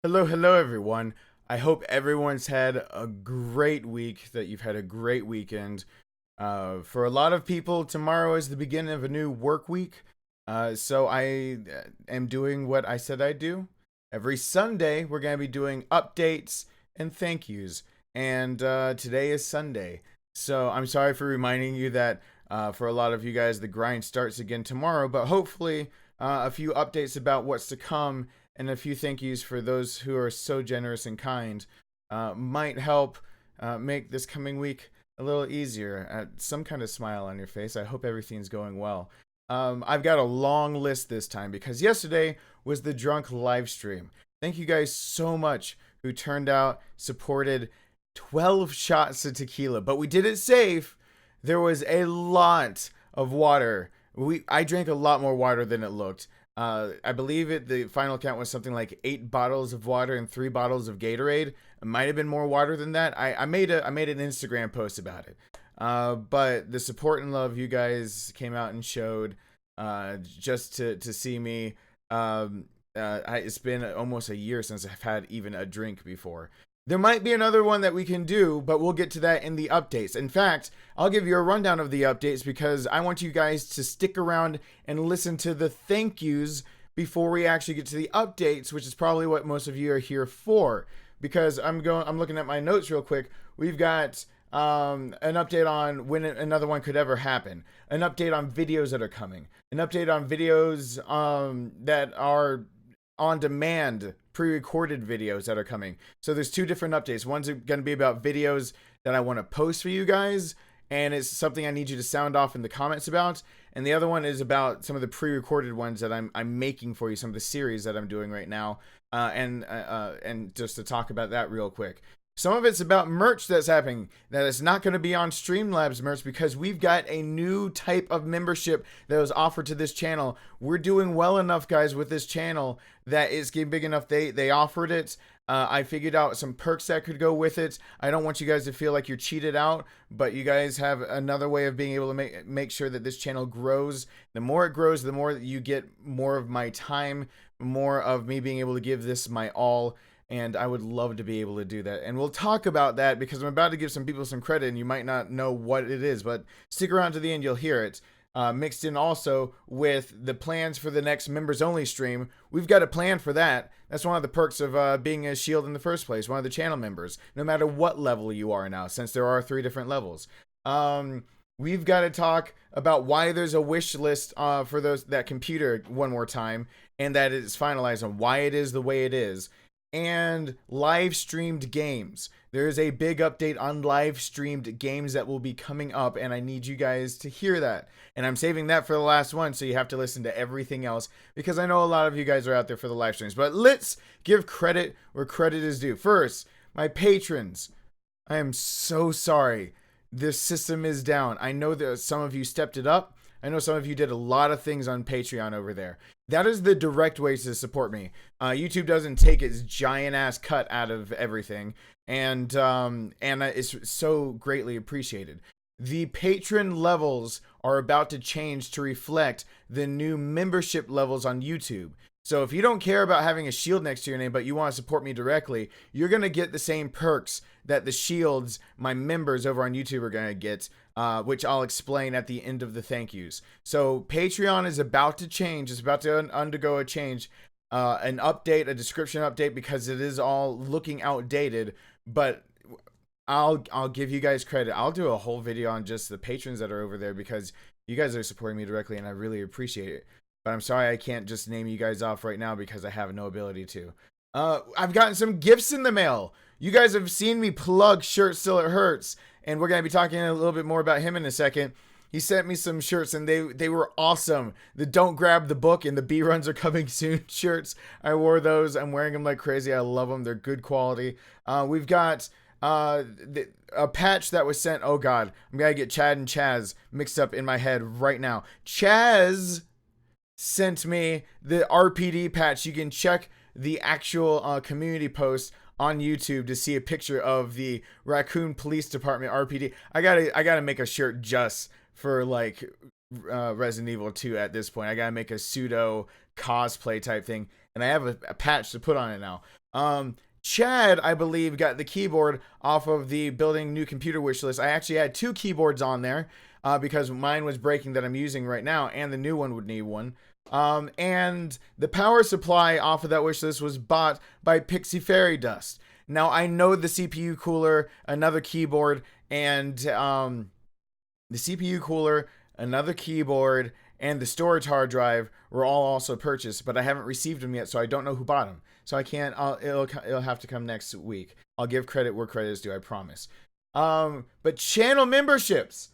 Hello, everyone. I hope everyone's had a great week, that you've had a great weekend. For a lot of people, tomorrow is the beginning of a new work week. So I am doing what I said I'd do. Every Sunday, we're going to be doing updates and thank yous. And today is Sunday. So I'm sorry for reminding you that for a lot of you guys, the grind starts again tomorrow. But hopefully, a few updates about what's to come and a few thank yous for those who are so generous and kind might help make this coming week a little easier. Some kind of smile on your face. I hope everything's going well. I've got a long list this time because yesterday was the drunk live stream. Thank you guys so much who turned out, supported 12 shots of tequila, but we did it safe. There was a lot of water. I drank a lot more water than it looked. I believe the final count was something like 8 bottles of water and 3 bottles of Gatorade. It might have been more water than that. I made an Instagram post about it. But the support and love you guys came out and showed, just to see me. It's been almost a year since I've had even a drink before. There might be another one that we can do, but we'll get to that in the updates. In fact, I'll give you a rundown of the updates because I want you guys to stick around and listen to the thank yous before we actually get to the updates, which is probably what most of you are here for. Because I'm looking at my notes real quick. We've got an update on when another one could ever happen, an update on videos that are coming, an update on videos that are on demand, pre-recorded videos that are coming. So there's 2 different updates. One's going to be about videos that I want to post for you guys, and it's something I need you to sound off in the comments about. And the other one is about some of the pre-recorded ones that I'm making for you, some of the series that I'm doing right now, and just to talk about that real quick. Some of it's about merch that's happening that is not going to be on Streamlabs merch because we've got a new type of membership that was offered to this channel. We're doing well enough, guys, with this channel that it's getting big enough. They offered it. I figured out some perks that could go with it. I don't want you guys to feel like you're cheated out, but you guys have another way of being able to make sure that this channel grows. The more it grows, the more you get more of my time, more of me being able to give this my all. And I would love to be able to do that. And we'll talk about that because I'm about to give some people some credit and you might not know what it is, but stick around to the end, you'll hear it. Mixed in also with the plans for the next members only stream. We've got a plan for that. That's one of the perks of being a shield in the first place, one of the channel members, no matter what level you are now, since there are 3 different levels. We've got to talk about why there's a wish list for that computer one more time, and that it's finalized on why it is the way it is. And live streamed games. There's a big update on live streamed games that will be coming up, and I need you guys to hear that. And I'm saving that for the last one, so you have to listen to everything else because I know a lot of you guys are out there for the live streams. But let's give credit where credit is due. First, my patrons. I am so sorry. This system is down. I know that some of you stepped it up. I know some of you did a lot of things on Patreon over there. That is the direct way to support me. YouTube doesn't take its giant ass cut out of everything, and it's so greatly appreciated. The patron levels are about to change to reflect the new membership levels on YouTube. So if you don't care about having a shield next to your name, but you want to support me directly, you're going to get the same perks that the shields, my members over on YouTube, are going to get, which I'll explain at the end of the thank yous. So Patreon is about to change. It's about to undergo a change, an update, a description update, because it is all looking outdated. But I'll give you guys credit. I'll do a whole video on just the patrons that are over there because you guys are supporting me directly, and I really appreciate it. But I'm sorry I can't just name you guys off right now because I have no ability to. I've gotten some gifts in the mail. You guys have seen me plug Shirt Still It Hurts, and we're going to be talking a little bit more about him in a second. He sent me some shirts, and they were awesome. The Don't Grab the Book and the B-Runs Are Coming Soon shirts. I wore those. I'm wearing them like crazy. I love them. They're good quality. We've got a patch that was sent. Oh, God. I'm going to get Chad and Chaz mixed up in my head right now. Chaz sent me the RPD patch. You can check the actual community post on YouTube to see a picture of the Raccoon Police Department RPD. I gotta make a shirt just for like Resident Evil 2 at this point. I gotta make a pseudo cosplay type thing, and I have a patch to put on it now. Chad, I believe, got the keyboard off of the building new computer wish list. I actually had 2 keyboards on there because mine was breaking that I'm using right now, and the new one would need one. And the power supply off of that wish list was bought by Pixie Fairy Dust. Now, I know the CPU cooler, another keyboard, and the CPU cooler, another keyboard, and the storage hard drive were all also purchased, but I haven't received them yet, so I don't know who bought them. So I can't. It'll have to come next week. I'll give credit where credit is due. I promise. But channel memberships.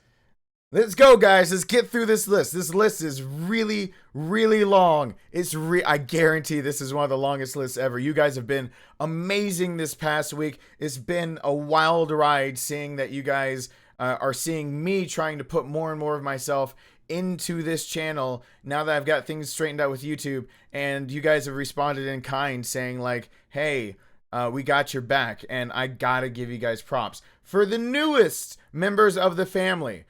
Let's go, guys. Let's get through this list. This list is really, really long. I guarantee this is one of the longest lists ever. You guys have been amazing this past week. It's been a wild ride seeing that you guys are seeing me trying to put more and more of myself into this channel now that I've got things straightened out with YouTube, and you guys have responded in kind saying like, hey, we got your back, and I gotta give you guys props for the newest members of the family.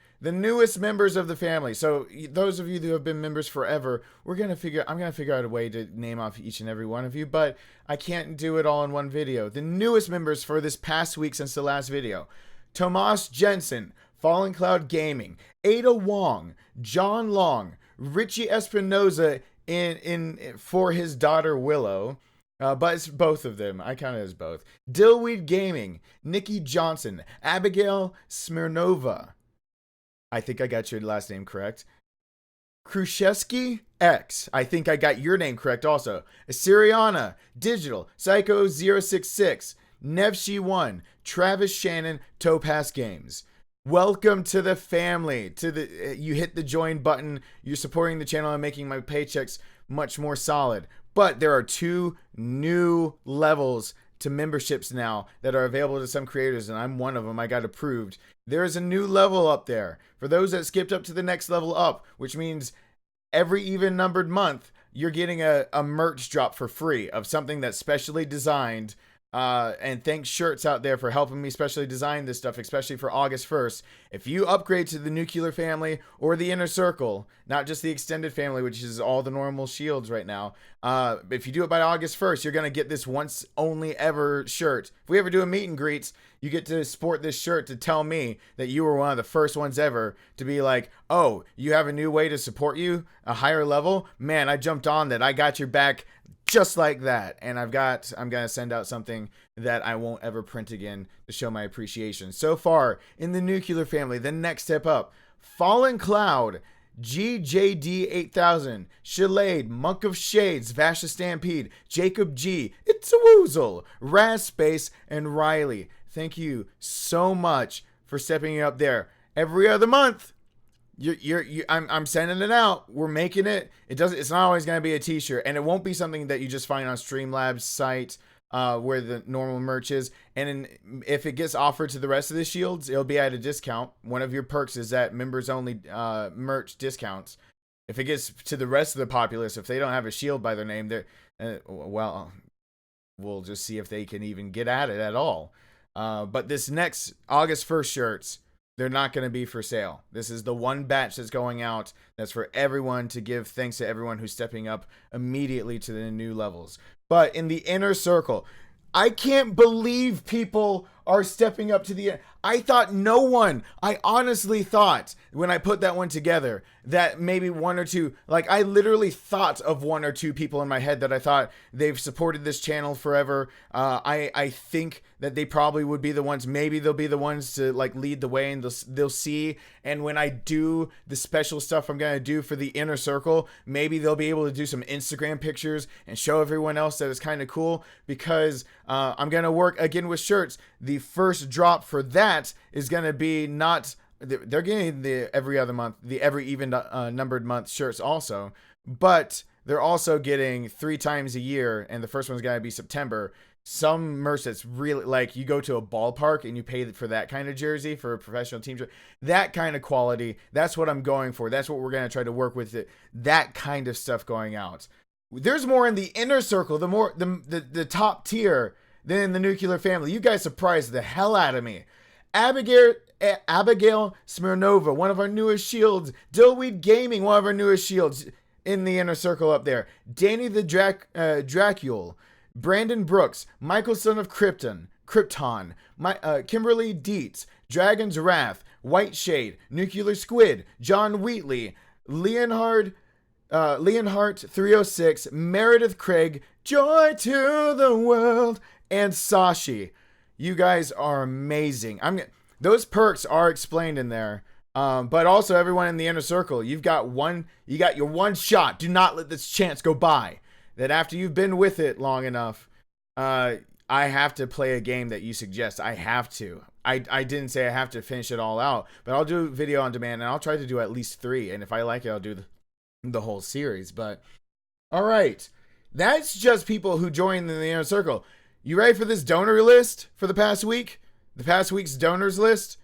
So those of you who have been members forever, I'm gonna figure out a way to name off each and every one of you, but I can't do it all in one video. The newest members for this past week since the last video: Tomas Jensen, Fallen Cloud Gaming, Ada Wong, John Long, Richie Espinoza for his daughter Willow, but it's both of them. I count it as both. Dillweed Gaming, Nikki Johnson, Abigail Smirnova. I think I got your last name correct. Khrushchevsky X. I think I got your name correct also. Assyriana, Digital, Psycho066, Nevshi1, Travis Shannon, Topaz Games. Welcome to the family. You hit the join button. You're supporting the channel and making my paychecks much more solid. But there are 2 new levels to memberships now that are available to some creators, and I'm one of them. I got approved. There is a new level up there for those that skipped up to the next level up, which means every even numbered month you're getting a merch drop for free of something that's specially designed. And thanks Shirts out there for helping me specially design this stuff, especially for August 1st. If you upgrade to the Nuclear Family or the Inner Circle, not just the Extended Family, which is all the normal shields right now, if you do it by August 1st, you're going to get this once only ever shirt. If we ever do a meet and greets, you get to sport this shirt to tell me that you were one of the first ones ever to be like, oh, you have a new way to support you, a higher level? Man, I jumped on that. I got your back. Just like that. And I'm going to send out something that I won't ever print again to show my appreciation. So far, in the Nuclear Family, the next step up: Fallen Cloud, GJD8000, Shalade, Monk of Shades, Vasha Stampede, Jacob G, It's a Woozle, Raz Space, and Riley. Thank you so much for stepping up there. Every other month, I'm sending it out. We're making it. It's not always going to be a t-shirt, and it won't be something that you just find on Streamlabs site where the normal merch is. And if it gets offered to the rest of the shields, it'll be at a discount. One of your perks is that members only merch discounts. If it gets to the rest of the populace, if they don't have a shield by their name, well, we'll just see if they can even get at it at all. But this next August 1st shirts, they're not going to be for sale. This is the one batch that's going out. That's for everyone to give thanks to everyone who's stepping up immediately to the new levels. But in the Inner Circle, I can't believe people are stepping up to the... I honestly thought when I put that one together that maybe 1 or 2, like I literally thought of 1 or 2 people in my head that I thought they've supported this channel forever. I think that they probably would be the ones, maybe they'll be the ones to like lead the way, and they'll see. And when I do the special stuff I'm going to do for the Inner Circle, maybe they'll be able to do some Instagram pictures and show everyone else that it's kind of cool, because I'm going to work again with shirts. The first drop for that is going to be not... They're getting the every other month, the every even numbered month shirts also, but they're also getting 3 times a year, and the first one's going to be September. Some merch that's really like you go to a ballpark and you pay for that kind of jersey for a professional team jersey. That kind of quality, that's what I'm going for. That's what we're going to try to work with, that kind of stuff going out. There's more in the Inner Circle, the top tier, than in the Nuclear Family. You guys surprised the hell out of me. Abigail Smirnova, one of our newest shields. Dillweed Gaming, one of our newest shields in the Inner Circle up there. Danny the Dracule. Brandon Brooks, Michael son of Krypton, Kimberly Dietz, Dragon's Wrath, White Shade, Nuclear Squid, John Wheatley, Leonhard 306, Meredith Craig, Joy to the World, and Sashi. You guys are amazing. Those perks are explained in there. But also everyone in the inner circle, you got your one shot. Do not let this chance go by. That after you've been with it long enough, I have to play a game that you suggest. I have to. I didn't say I have to finish it all out, but I'll do video on demand, and I'll try to do at least 3. And if I like it, I'll do the whole series. But all right, that's just people who joined in the inner circle. You ready for this donor list for the past week? The past week's donors list?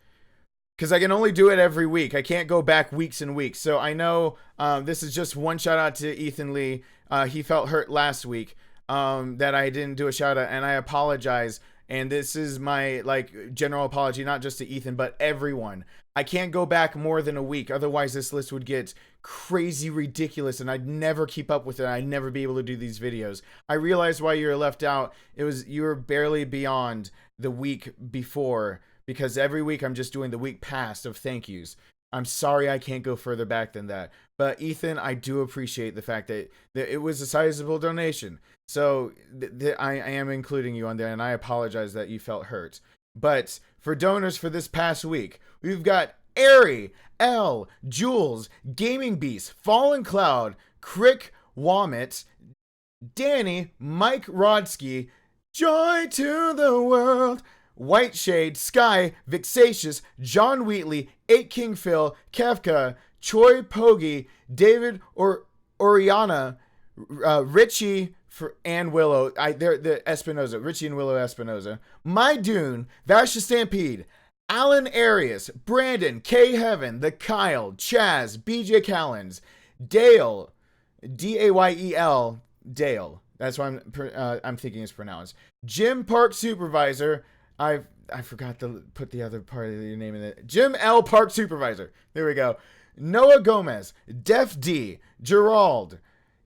Because I can only do it every week. I can't go back weeks and weeks. So I know this is just one shout out to Ethan Lee. He felt hurt last week that I didn't do a shout out, and I apologize. And this is my general apology, not just to Ethan, but everyone. I can't go back more than a week. Otherwise, this list would get crazy ridiculous, and I'd never keep up with it. I'd never be able to do these videos. I realized why you were left out. You were barely beyond the week before, because every week I'm just doing the week past of thank yous. I'm sorry I can't go further back than that. But Ethan, I do appreciate the fact that it was a sizable donation. So I am including you on there, and I apologize that you felt hurt. But for donors for this past week, we've got Airy, L, Jules, Gaming Beast, Fallen Cloud, Crick Womit, Danny, Mike Rodsky, Joy to the World, White Shade, Sky, Vexatious, John Wheatley, 8 King Phil, Kafka, Troy Pogi, David Oriana, Richie and Willow. They're the Espinoza, Richie and Willow Espinoza, My Dune, Vasha Stampede, Alan Arias, Brandon, K Heaven, The Kyle, Chaz, BJ Callens, Dale, Dayel, Dale. That's why I'm thinking it's pronounced. Jim Park Supervisor. I forgot to put the other part of your name in it. Jim L. Park Supervisor. There we go. Noah Gomez, Def D, Gerald,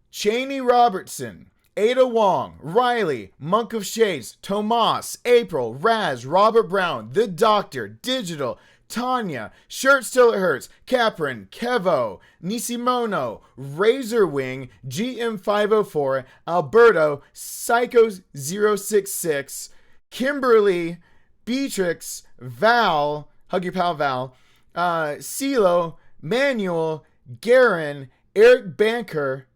Cheney Robertson, Ada Wong, Riley, Monk of Shades, Tomas, April, Raz, Robert Brown, The Doctor, Digital, Tanya, Shirt Still It Hurts, Caprin, Kevo, Nisimono, Razorwing, GM504, Alberto, Psycho066, Kimberly, Beatrix, Val, Hug Your Pal Val, CeeLo, Manuel, Garen, Eric Banker.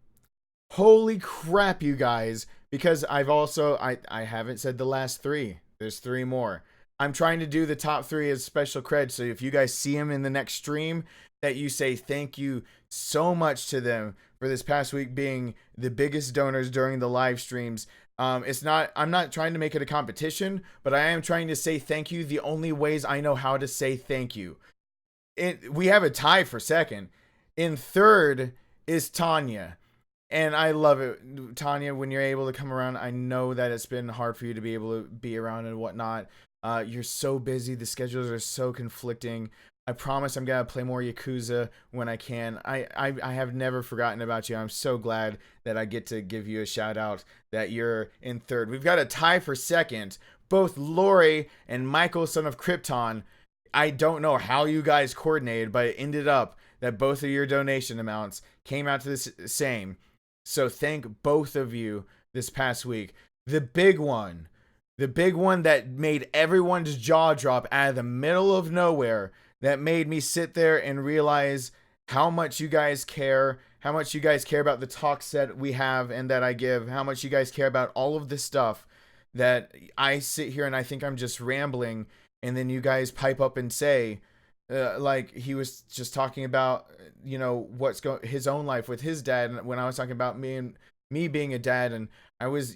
Holy crap, you guys. Because I haven't said the last 3. There's 3 more. I'm trying to do the top 3 as special cred. So if you guys see them in the next stream, that you say thank you so much to them for this past week being the biggest donors during the live streams. I'm not trying to make it a competition, but I am trying to say thank you the only ways I know how to say thank you. We have a tie for second. In third is Tanya. And I love it. Tanya, when you're able to come around, I know that it's been hard for you to be able to be around and whatnot. You're so busy. The schedules are so conflicting. I promise I'm going to play more Yakuza when I can. I have never forgotten about you. I'm so glad that I get to give you a shout out that you're in third. We've got a tie for second. Both Lori and Michael, son of Krypton. I don't know how you guys coordinated, but it ended up that both of your donation amounts came out to the same. So thank both of you this past week. The big one that made everyone's jaw drop out of the middle of nowhere, that made me sit there and realize how much you guys care, how much you guys care about the talks that we have and that I give, how much you guys care about all of this stuff that I sit here and I think I'm just rambling, and then you guys pipe up and say, like he was just talking about, you know, his own life with his dad, and when I was talking about me being a dad, and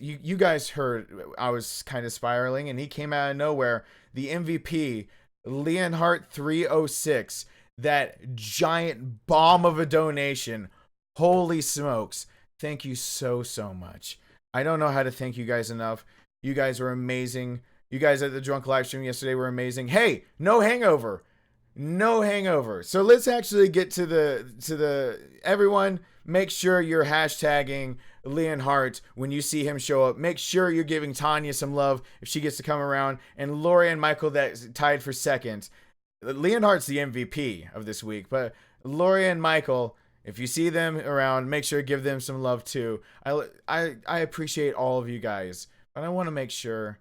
you guys heard I was kind of spiraling, and he came out of nowhere, the MVP, Leonhardt 306, that giant bomb of a donation. Holy smokes. Thank you so much. I don't know how to thank you guys enough. You guys were amazing. You guys at the drunk live stream yesterday were amazing. Hey, no hangover. no hangover. So let's actually get to the everyone. Make sure you're hashtagging Leonhardt when you see him show up. Make sure you're giving Tanya some love if she gets to come around, and Lori and Michael that tied for second. Leonhardt's the MVP of this week, but Lori and Michael, if you see them around, make sure to give them some love too. I appreciate all of you guys, but I want to make sure,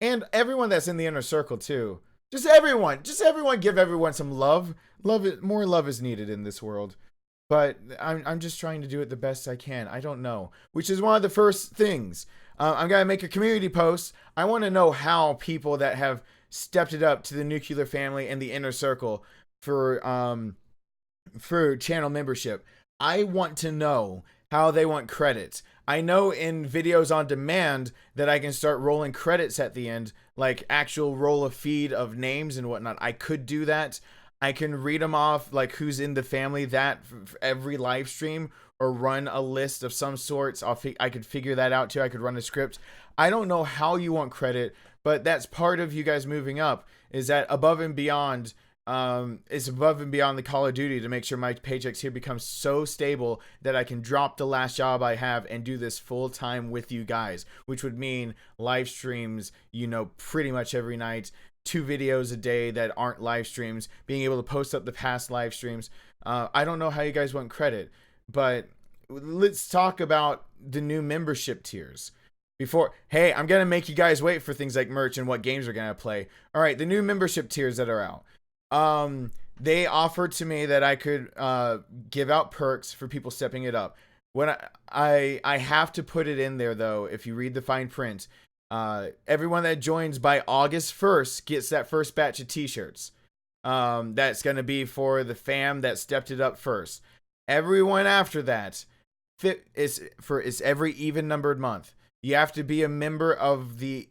and everyone that's in the inner circle too. Just everyone, give everyone some love. More love is needed in this world. But I'm just trying to do it the best I can. I don't know, which is one of the first things. I'm gonna make a community post. I want to know how people that have stepped it up to the nuclear family and the inner circle for channel membership. I want to know how they want credits. I know in videos on demand that I can start rolling credits at the end, like actual roll a feed of names and whatnot. I could do that. I can read them off, like who's in the family that every live stream, or run a list of some sorts. I could figure that out too. I could run a script. I don't know how you want credit, but that's part of you guys moving up, is that above and beyond. It's above and beyond the Call of Duty to make sure my paychecks here become so stable that I can drop the last job I have and do this full time with you guys, which would mean live streams, pretty much every night, 2 videos a day that aren't live streams, being able to post up the past live streams. I don't know how you guys want credit, but let's talk about the new membership tiers. Hey, I'm going to make you guys wait for things like merch and what games we're going to play. All right, the new membership tiers that are out. They offered to me that I could give out perks for people stepping it up. When I have to put it in there though, if you read the fine print, everyone that joins by August 1st gets that first batch of t-shirts. That's going to be for the fam that stepped it up first. Everyone after that it's every even numbered month. You have to be a member of the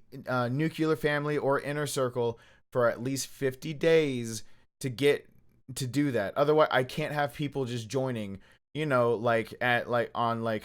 nuclear family or inner circle for at least 50 days to get to do that. Otherwise, I can't have people just joining, on I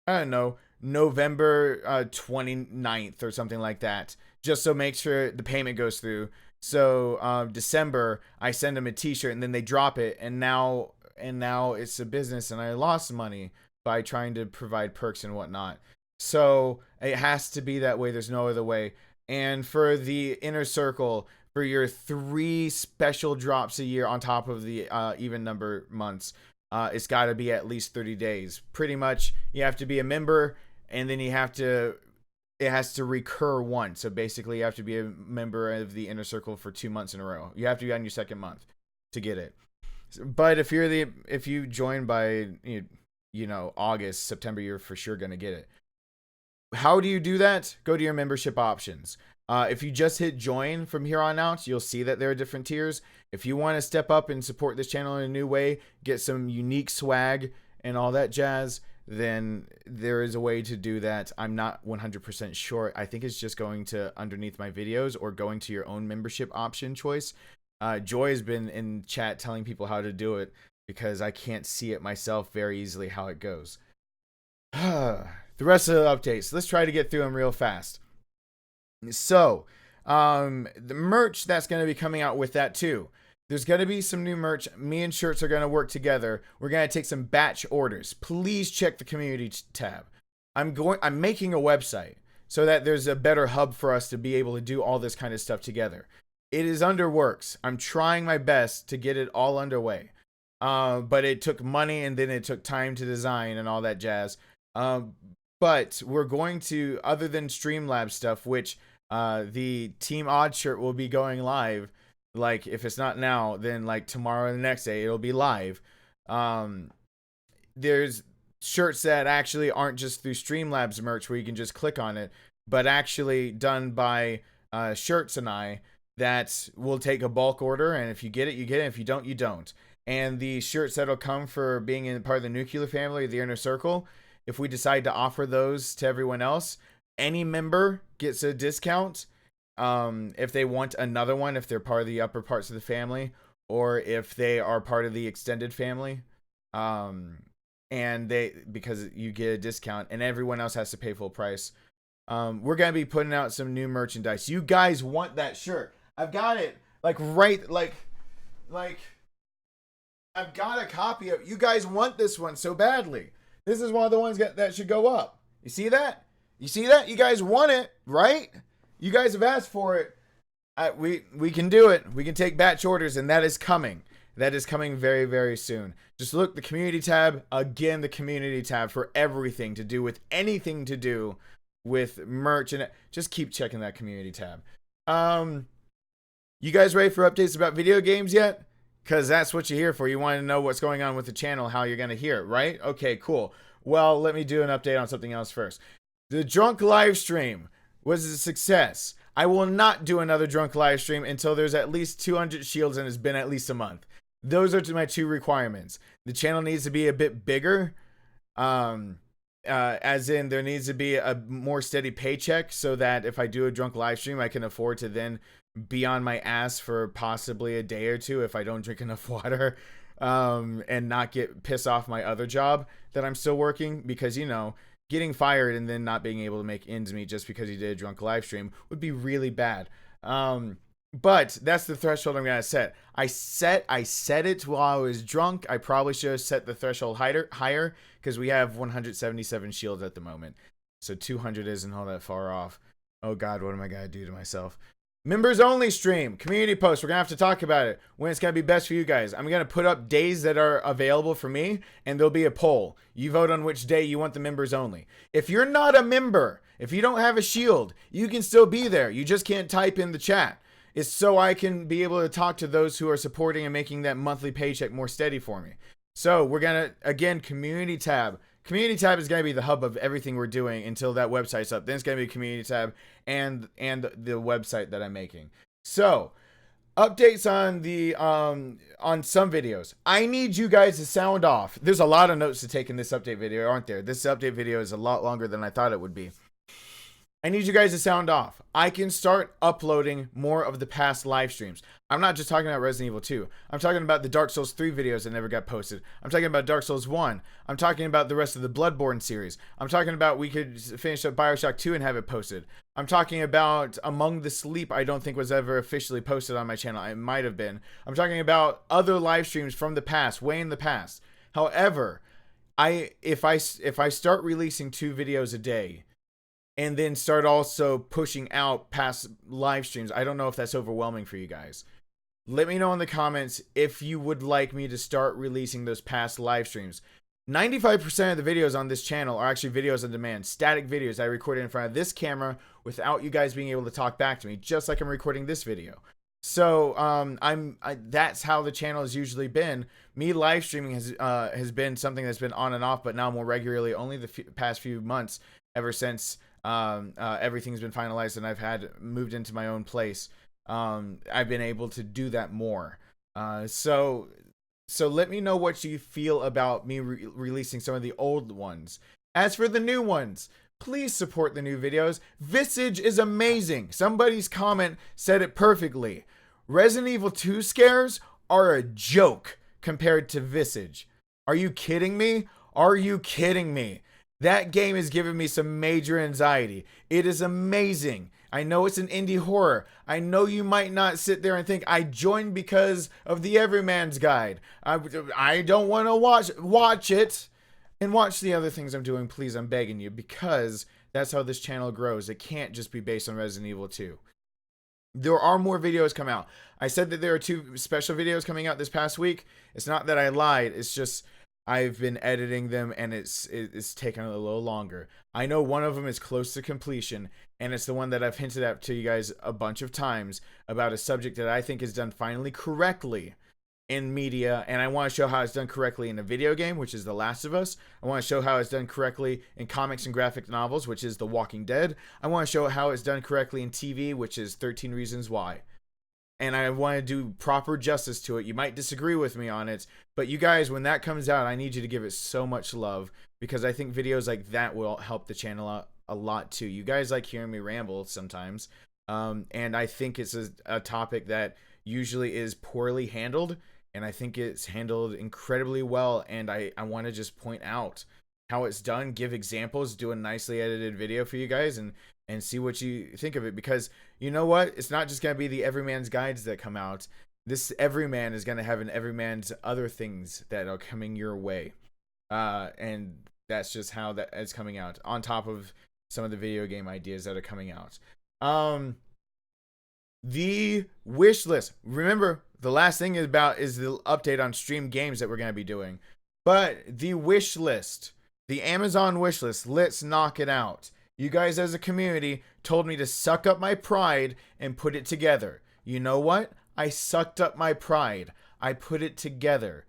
don't know, November 29th or something like that, just so make sure the payment goes through. So December, I send them a t-shirt and then they drop it, and now it's a business and I lost money by trying to provide perks and whatnot. So it has to be that way. There's no other way. And for the inner circle, for your 3 special drops a year on top of the even number months, it's got to be at least 30 days. Pretty much, you have to be a member, and then it has to recur once. So basically, you have to be a member of the inner circle for 2 months in a row. You have to be on your second month to get it. But if you join by August, September, you're for sure gonna get it. How do you do that? Go to your membership options. If you just hit join from here on out, you'll see that there are different tiers. If you want to step up and support this channel in a new way, get some unique swag and all that jazz, then there is a way to do that. I'm not 100% sure. I think it's just going to underneath my videos or going to your own membership option choice. Joy has been in chat telling people how to do it because I can't see it myself very easily how it goes. The rest of the updates, let's try to get through them real fast. So, the merch that's going to be coming out with that too. There's going to be some new merch. Me and Shirts are going to work together. We're going to take some batch orders. Please check the community tab. I'm making a website so that there's a better hub for us to be able to do all this kind of stuff together. It is under works. I'm trying my best to get it all underway. But it took money and then it took time to design and all that jazz. But we're going to, other than Streamlabs stuff, which the Team Odd shirt will be going live. Like, if it's not now, then like tomorrow or the next day, it'll be live. There's shirts that actually aren't just through Streamlabs merch where you can just click on it, but actually done by Shirts and I, that will take a bulk order. And if you get it, you get it. If you don't, you don't. And the shirts that'll come for being in part of the nuclear family, the inner circle, if we decide to offer those to everyone else, any member gets a discount. If they want another one, if they're part of the upper parts of the family, or if they are part of the extended family, because you get a discount and everyone else has to pay full price. We're going to be putting out some new merchandise. You guys want that shirt. I've got it Like, I've got a copy of. You guys want this one so badly. This is one of the ones that should go up. You see that? You see that? You guys want it, right? You guys have asked for it. We can do it. We can take batch orders, and that is coming. That is coming very, very soon. Just look, the community tab. Again, the community tab for everything to do with anything to do with merch. And just keep checking that community tab. You guys ready for updates about video games yet? Because that's what you're here for. You want to know what's going on with the channel, how you're going to hear it, right? Okay, cool. Well, let me do an update on something else first. The drunk live stream was a success. I will not do another drunk live stream until there's at least 200 shields and it's been at least a month. Those are my two requirements. The channel needs to be a bit bigger. As in there needs to be a more steady paycheck so that if I do a drunk live stream, I can afford to then be on my ass for possibly a day or two if I don't drink enough water, and not get pissed off my other job that I'm still working, because, you know, getting fired and then not being able to make ends meet just because you did a drunk live stream would be really bad. But that's the threshold I'm gonna set. I set it while I was drunk. I probably should have set the threshold higher because we have 177 shields at the moment, so 200 isn't all that far off. Oh God, what am I gonna do to myself? Members only stream, community post. We're gonna have to talk about it when it's gonna be best for you guys. I'm gonna put up days that are available for me, and there'll be a poll. You vote on which day you want the members only. If you're not a member, if you don't have a shield, you can still be there. You just can't type in the chat. It's so I can be able to talk to those who are supporting and making that monthly paycheck more steady for me. So we're gonna, again, community tab. Community tab is going to be the hub of everything we're doing until that website's up. Then it's going to be a community tab and the website that I'm making. So, updates on the on some videos. I need you guys to sound off. There's a lot of notes to take in this update video, aren't there? This update video is a lot longer than I thought it would be. I need you guys to sound off. I can start uploading more of the past live streams. I'm not just talking about Resident Evil 2. I'm talking about the Dark Souls 3 videos that never got posted. I'm talking about Dark Souls 1. I'm talking about the rest of the Bloodborne series. I'm talking about we could finish up BioShock 2 and have it posted. I'm talking about Among the Sleep. I don't think was ever officially posted on my channel. It might have been. I'm talking about other live streams from the past, way in the past. However, if I start releasing 2 videos a day, and then start also pushing out past live streams, I don't know if that's overwhelming for you guys. Let me know in the comments if you would like me to start releasing those past live streams. 95% of the videos on this channel are actually videos on demand, static videos I recorded in front of this camera without you guys being able to talk back to me, just like I'm recording this video. So that's how the channel has usually been. Me live streaming has been something that's been on and off, but now more regularly, only the past few months, ever since everything's been finalized and I've had moved into my own place. I've been able to do that more. So let me know what you feel about me releasing some of the old ones. As for the new ones, please support the new videos. Visage is amazing. Somebody's comment said it perfectly. Resident Evil 2 scares are a joke compared to Visage. Are you kidding me? Are you kidding me? That game has given me some major anxiety. It is amazing. I know it's an indie horror. I know you might not sit there and think I joined because of the Everyman's Guide. I don't want to watch it and watch the other things I'm doing. Please, I'm begging you, because that's how this channel grows. It can't just be based on Resident Evil 2. There are more videos come out. I said that there are 2 special videos coming out this past week. It's not that I lied. It's just I've been editing them and it's taken a little longer. I know one of them is close to completion, and it's the one that I've hinted at to you guys a bunch of times about a subject that I think is done finally correctly in media, and I want to show how it's done correctly in a video game, which is The Last of Us. I want to show how it's done correctly in comics and graphic novels, which is The Walking Dead. I want to show how it's done correctly in TV, which is 13 Reasons Why. And I want to do proper justice to it. You might disagree with me on it, but you guys, when that comes out, I need you to give it so much love, because I think videos like that will help the channel out a lot too. You guys like hearing me ramble sometimes, and I think it's a topic that usually is poorly handled, and I think it's handled incredibly well, and I want to just point out how it's done, give examples, do a nicely edited video for you guys, and see what you think of it. Because you know what? It's not just going to be the Everyman's Guides that come out. this everyman is going to have an everyman's other things that are coming your way. And that's just how that is coming out, on top of some of the video game ideas that are coming out. The wish list. Remember, the last thing is the update on stream games that we're going to be doing. But the wish list, the Amazon wish list, let's knock it out. You guys as a community told me to suck up my pride and put it together. You know what? I sucked up my pride. I put it together.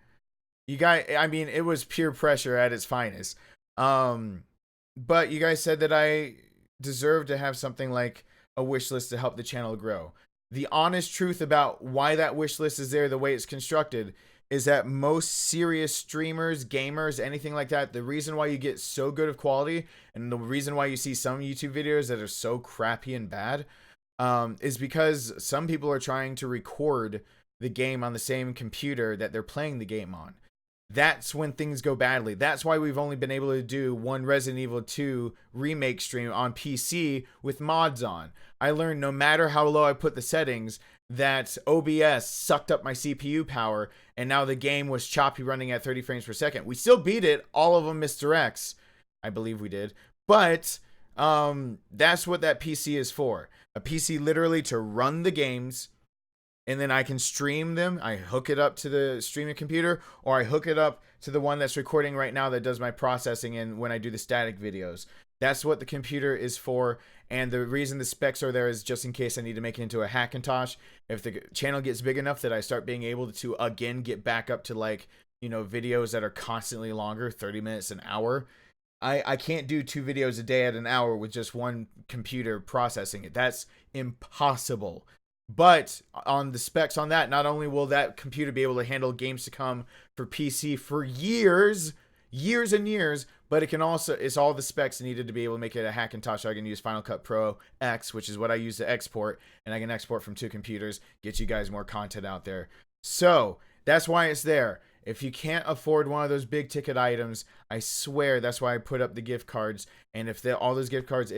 You guys, I mean, it was peer pressure at its finest. But you guys said that I deserve to have something like a wish list to help the channel grow. The honest truth about why that wish list is there, the way it's constructed, is that most serious streamers, gamers, anything like that, the reason why you get so good of quality and the reason why you see some YouTube videos that are so crappy and bad is because some people are trying to record the game on the same computer that they're playing the game on. That's when things go badly. That's why we've only been able to do one Resident Evil 2 remake stream on PC with mods on. I learned no matter how low I put the settings, that OBS sucked up my CPU power, and now the game was choppy running at 30 frames per second. We still beat it, all of them Mr. X. I believe we did. But that's what that PC is for. A PC literally to run the games, and then I can stream them. I hook it up to the streaming computer, or I hook it up to the one that's recording right now that does my processing and when I do the static videos. That's what the computer is for, and the reason the specs are there is just in case I need to make it into a Hackintosh. If the channel gets big enough that I start being able to, again, get back up to, like, you know, videos that are constantly longer, 30 minutes, an hour. I can't do 2 videos a day at an hour with just one computer processing it. That's impossible. But on the specs on that, not only will that computer be able to handle games to come for PC for years and years, but it can also, it's all the specs needed to be able to make it a Hackintosh. I can use Final Cut Pro X, which is what I use to export, and I can export from 2 computers, get you guys more content out there. So that's why it's there. If you can't afford one of those big ticket items, I swear that's why I put up the gift cards. And if all those gift cards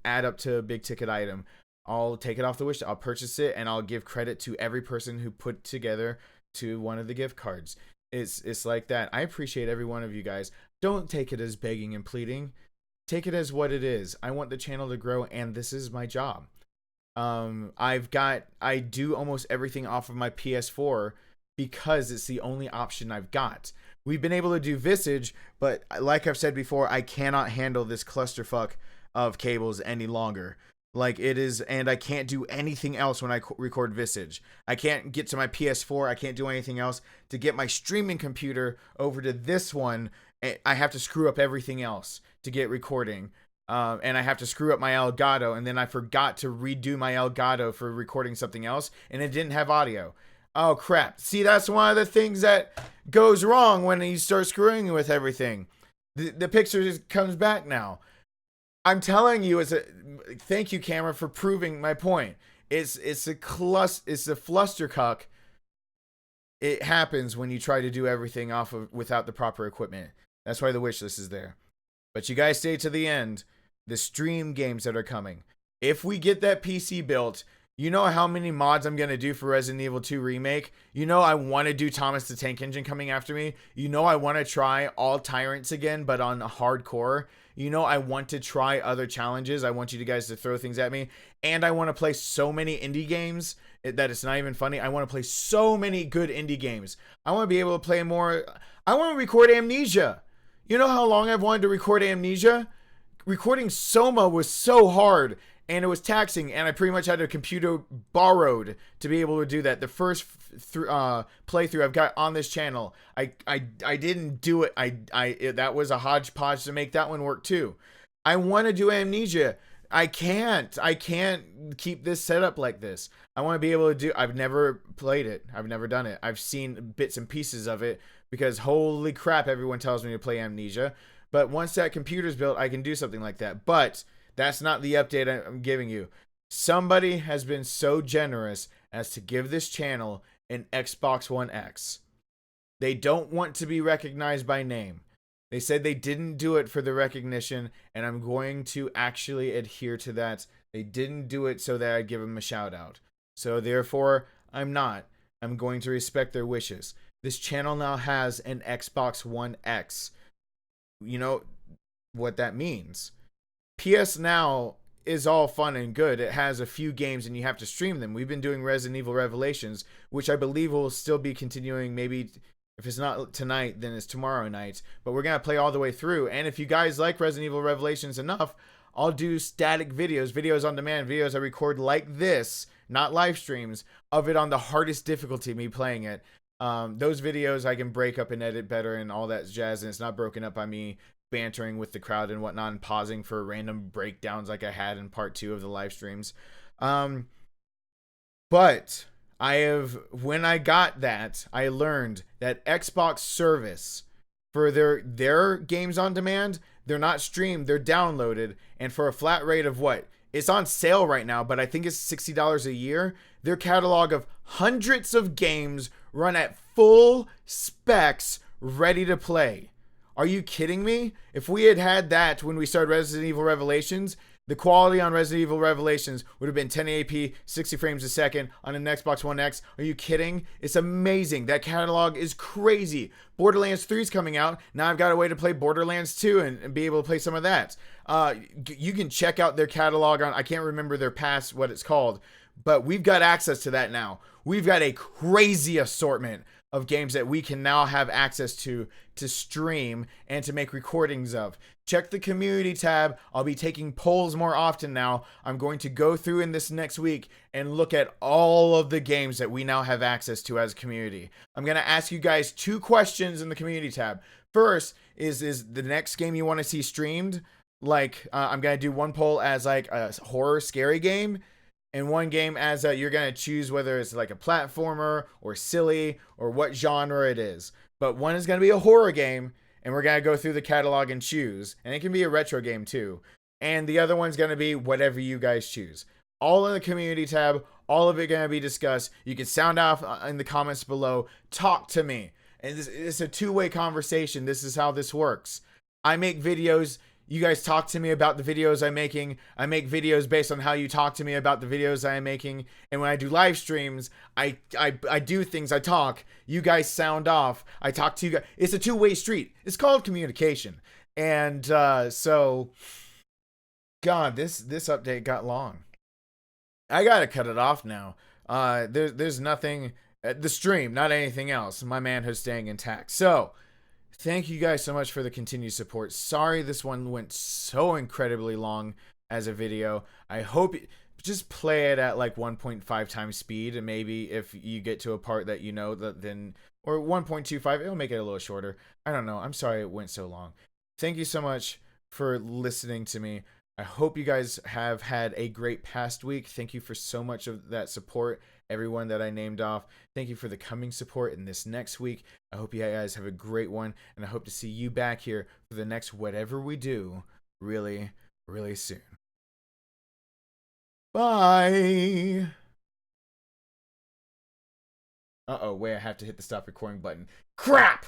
add up to a big ticket item, I'll take it off the wish. I'll purchase it, and I'll give credit to every person who put together to one of the gift cards. It's like that. I appreciate every one of you guys. Don't take it as begging and pleading. Take it as what it is. I want the channel to grow, and this is my job. I do almost everything off of my PS4 because it's the only option I've got. We've been able to do Visage, but like I've said before, I cannot handle this clusterfuck of cables any longer. Like it is, and I can't do anything else when I record Visage. I can't get to my PS4. I can't do anything else. To get my streaming computer over to this one, I have to screw up everything else to get recording. And I have to screw up my Elgato, and then I forgot to redo my Elgato for recording something else, and it didn't have audio. Oh, crap. See, that's one of the things that goes wrong when you start screwing with everything. The picture just comes back now. I'm telling you, thank you, camera, for proving my point. It's a flustercuck. It happens when you try to do everything without the proper equipment. That's why the wish list is there. But you guys stay to the end. The stream games that are coming. If we get that PC built, you know how many mods I'm going to do for Resident Evil 2 Remake? You know I want to do Thomas the Tank Engine coming after me? You know I want to try all Tyrants again, but on hardcore? You know I want to try other challenges. I want you guys to throw things at me. And I want to play so many indie games that it's not even funny. I want to play so many good indie games. I want to be able to play more. I want to record Amnesia. You know how long I've wanted to record Amnesia? Recording Soma was so hard. And it was taxing, and I pretty much had a computer borrowed to be able to do that. The first playthrough I've got on this channel, I didn't do it. That was a hodgepodge to make that one work too. I want to do Amnesia. I can't keep this set up like this. I want to be able to do. I've never played it. I've never done it. I've seen bits and pieces of it because holy crap, everyone tells me to play Amnesia. But once that computer's built, I can do something like that. But that's not the update I'm giving you. Somebody has been so generous as to give this channel an Xbox One X. They don't want to be recognized by name. They said they didn't do it for the recognition, and I'm going to actually adhere to that. They didn't do it so that I'd give them a shout out. So therefore, I'm not. I'm going to respect their wishes. This channel now has an Xbox One X. You know what that means. PS Now is all fun and good. It has a few games and you have to stream them. We've been doing Resident Evil Revelations, which I believe will still be continuing. Maybe if it's not tonight, then it's tomorrow night. But we're going to play all the way through. And if you guys like Resident Evil Revelations enough, I'll do static videos, videos on demand, videos I record like this, not live streams, of it on the hardest difficulty, me playing it. Those videos I can break up and edit better and all that jazz, and it's not broken up by me bantering with the crowd and whatnot and pausing for random breakdowns like I had in part 2 of the live streams. But when I got that, I learned that Xbox service for their games on demand, they're not streamed, they're downloaded, and for a flat rate of what? It's on sale right now, but I think it's $60 a year. Their catalog of hundreds of games run at full specs, ready to play. Are you kidding me? If we had that when we started Resident Evil Revelations, the quality on Resident Evil Revelations would have been 1080p, 60 frames a second on an Xbox One X. Are you kidding? It's amazing. That catalog is crazy. Borderlands 3 is coming out. Now I've got a way to play Borderlands 2 and be able to play some of that. You can check out their catalog on, I can't remember their past, what it's called, but we've got access to that now. We've got a crazy assortment of games that we can now have access to stream and to make recordings of. Check the community tab. I'll be taking polls more often now. I'm going to go through in this next week and look at all of the games that we now have access to as a community. I'm going to ask you guys 2 questions in the community tab. First is the next game you want to see streamed? Like, I'm going to do one poll as like a horror scary game, and one game as you're going to choose whether it's like a platformer or silly or what genre it is. But one is going to be a horror game, and we're going to go through the catalog and choose. And it can be a retro game too. And the other one's going to be whatever you guys choose. All in the community tab, all of it going to be discussed. You can sound off in the comments below. Talk to me. And it's a two-way conversation. This is how this works. I make videos. You guys talk to me about the videos I'm making. I make videos based on how you talk to me about the videos I'm making. And when I do live streams, I do things. I talk. You guys sound off. I talk to you guys. It's a two-way street. It's called communication. And so, God, this update got long. I gotta cut it off now. There's nothing. The stream, not anything else. My manhood's staying intact. So, thank you guys so much for the continued support. Sorry this one went so incredibly long as a video. I hope just play it at like 1.5 times speed, and maybe if you get to a part that you know that then, or 1.25, it'll make it a little shorter. I don't know. I'm sorry it went so long. Thank you so much for listening to me. I hope you guys have had a great past week. Thank you for so much of that support. Everyone that I named off. Thank you for the coming support in this next week. I hope you guys have a great one, and I hope to see you back here for the next whatever we do really, really soon. Bye. Uh-oh, wait, I have to hit the stop recording button. Crap!